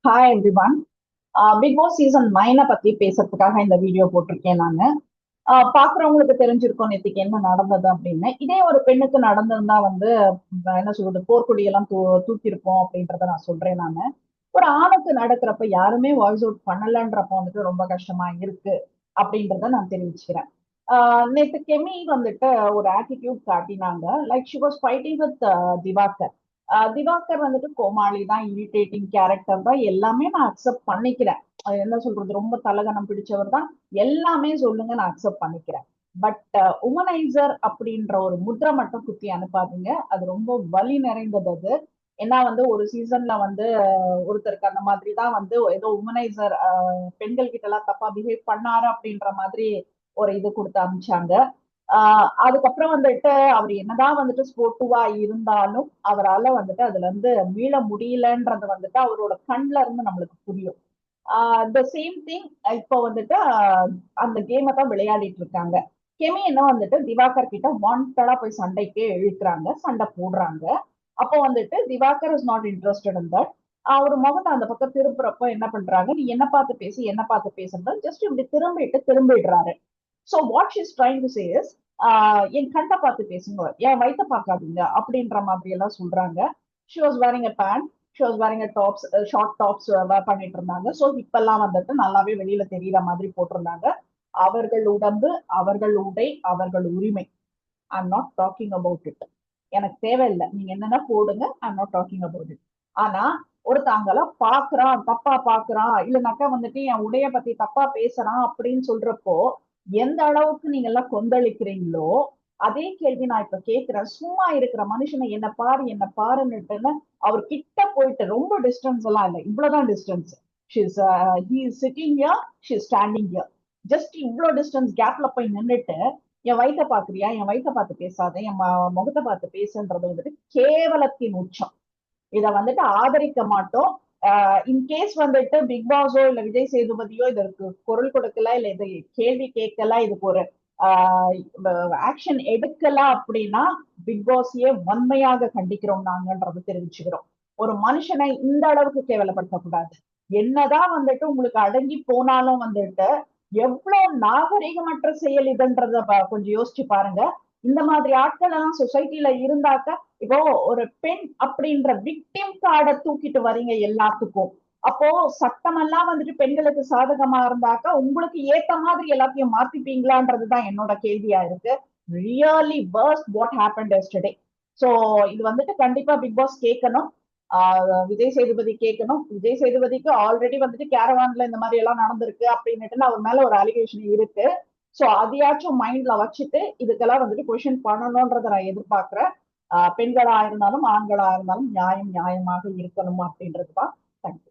Hi everyone. Bigg Boss season 9 பத்தி பேசுறதுக்காக இந்த வீடியோ போட்டிருக்கேன் நானு. பாக்குறவங்களுக்கு தெரிஞ்சிருக்கும் நேத்துக்கு என்ன நடந்தது அப்படின்னு. இதே ஒரு பெண்ணுக்கு நடந்திருந்தா வந்து என்ன சொல்றது, போர்க்கொடி எல்லாம் தூக்கியிருப்போம் அப்படின்றத நான் சொல்றேன் நானு. ஒரு ஆணுக்கு நடக்கிறப்ப யாருமே வாய்ஸ் அவுட் பண்ணலன்றப்ப வந்துட்டு ரொம்ப கஷ்டமா இருக்கு அப்படின்றத நான் தெரிவிச்சுக்கிறேன். நேத்து கெமி வந்துட்டு ஒரு ஆட்டிடியூட் காட்டினாங்க. Like she was fighting with Divakar. Divakar வந்துட்டு கோமாளி தான், இரிட்டேட்டிங் கேரக்டர் தான், எல்லாமே நான் அக்செப்ட் பண்ணிக்கிறேன். என்ன சொல்றது, ரொம்ப தலகணம் பிடிச்சவர் தான், எல்லாமே சொல்லுங்க நான் அக்செப்ட் பண்ணிக்கிறேன். பட் உமனைசர் அப்படின்ற ஒரு முத்திரை மட்டும் குத்தி அனுப்பாதீங்க. அது ரொம்ப வலி நிறைந்தது அது. ஏன்னா வந்து ஒரு சீசன்ல வந்து ஒருத்தருக்கு அந்த மாதிரி தான் வந்து ஏதோ உமனைசர் பெண்கள் கிட்ட எல்லாம் தப்பா பிஹேவ் பண்ணாரு அப்படின்ற மாதிரி ஒரு இது கொடுத்து அனுப்பிச்சாங்க. அதுக்கப்புறம் வந்துட்டு அவர் என்னதான் வந்துட்டு ஸ்போர்ட்டிவா இருந்தாலும் அவரால வந்துட்டு அதுல இருந்து மீள முடியலன்றது வந்துட்டு அவரோட கண்ல இருந்து நம்மளுக்கு புரியும். The same thing. இப்போ வந்துட்டு அந்த கேமை தான் விளையாடிட்டு இருக்காங்க. கெமி என்ன வந்துட்டு திவாகர் கிட்ட வாண்டடா போய் சண்டைக்கே இழுக்கிறாங்க, சண்டை போடுறாங்க. அப்போ வந்துட்டு Diwakar is not interested in that. அவர் முகத்தை அந்த பக்கம் திருப்புறப்ப என்ன பண்றாங்க, நீ என்ன பார்த்து பேசி என்ன பார்த்து பேசுறது, ஜஸ்ட் இப்படி திரும்பிடுறாரு. So what she's trying to say is, என் கண்ணை பார்த்து பேசுங்க, என் வயித்தை பார்க்காதீங்க அப்படின்ற மாதிரி எல்லாம் சொல்றாங்க. She was wearing a pant, she was wearing a tops, short tops பண்ணிட்டு இருந்தாங்க. ஸோ இப்பெல்லாம் வந்துட்டு நல்லாவே வெளியில தெரியற மாதிரி போட்டிருந்தாங்க. அவர்கள் உடம்பு, அவர்கள் உடை, அவர்கள் உரிமை. I'm not talking about it. எனக்கு தேவையில்லை, நீங்க என்னன்னா போடுங்க, I'm not talking about it. ஆனா ஒருத்தங்கள பாக்குறான், தப்பா பாக்குறான், இல்லைனாக்கா வந்துட்டு என் உடைய பத்தி தப்பா பேசுறான் அப்படின்னு சொல்றப்போ எந்த அளவுக்கு நீங்க எல்லாம் கொந்தளிக்கிறீங்களோ அதே கேள்வி நான் இப்ப கேட்கிறேன். சும்மா இருக்கிற மனுஷனை என்ன பாரு என்ன பாருன்னுட்டுன்னு அவர் கிட்ட போயிட்டு, ரொம்ப டிஸ்டன்ஸ் எல்லாம் இல்லை, இவ்வளவுதான் distance. He is sitting here, she is standing here. Just இவ்வளவு டிஸ்டன்ஸ் கேப்ல போய் நின்னுட்டு என் வயித்தை பாக்குறியா, என் வயித்தை பார்த்து பேசாத, என் முகத்தை பார்த்து பேசுன்றது வந்துட்டு கேவலத்தின் உச்சம். இத வந்துட்டு ஆதரிக்க மாட்டோம். இன்கேஸ் வந்துட்டு பிக் பாஸோ இல்ல விஜய் சேதுபதியோ இதற்கு குரல் கொடுக்கல, இல்ல இதை கேள்வி கேட்கல, இதுக்கு ஒரு ஆக்ஷன் எடுக்கல அப்படின்னா பிக் பாஸையே வன்மையாக கண்டிக்கிறோம் நாங்கன்றது தெரிவிச்சுக்கிறோம். ஒரு மனுஷனை இந்த அளவுக்கு கேவலப்படுத்தக்கூடாது. என்னதான் வந்துட்டு உங்களுக்கு அடங்கி போனாலும் வந்துட்டு எவ்வளவு நாகரிகமற்ற செயல் இதுன்றத கொஞ்சம் யோசிச்சு பாருங்க. இந்த மாதிரி ஆட்கள் எல்லாம் சொசைட்டில இருந்தாக்க, இப்போ ஒரு பெண் அப்படின்ற விக்டிம் கார்டை தூக்கிட்டு வரீங்க எல்லாத்துக்கும். அப்போ சட்டமெல்லாம் வந்துட்டு பெண்களுக்கு சாதகமா இருந்தாக்க உங்களுக்கு ஏத்த மாதிரி எல்லாத்தையும் மாத்திப்பீங்களான்றதுதான் என்னோட கேள்வியா இருக்கு. Really worst what happened yesterday. So இது வந்துட்டு கண்டிப்பா பிக் பாஸ் கேட்கணும். விஜய் சேதுபதி கேட்கணும். விஜய் சேதுபதிக்கு ஆல்ரெடி வந்துட்டு கேரவான்ல இந்த மாதிரி எல்லாம் நடந்திருக்கு அப்படின்னுட்டு அவர் மேல ஒரு அலிகேஷன் இருக்கு. சோ அதையாச்சும் மைண்ட்ல வச்சுட்டு இதுக்கெல்லாம் வந்துட்டு கொஸ்டின் பண்ணணும்ன்றத நான் எதிர்பார்க்கிறேன். பெண்களா இருந்தாலும் ஆண்களா இருந்தாலும் நியாயம் நியாயமாக இருக்கணும் அப்படின்றதுதான். தேங்க்யூ.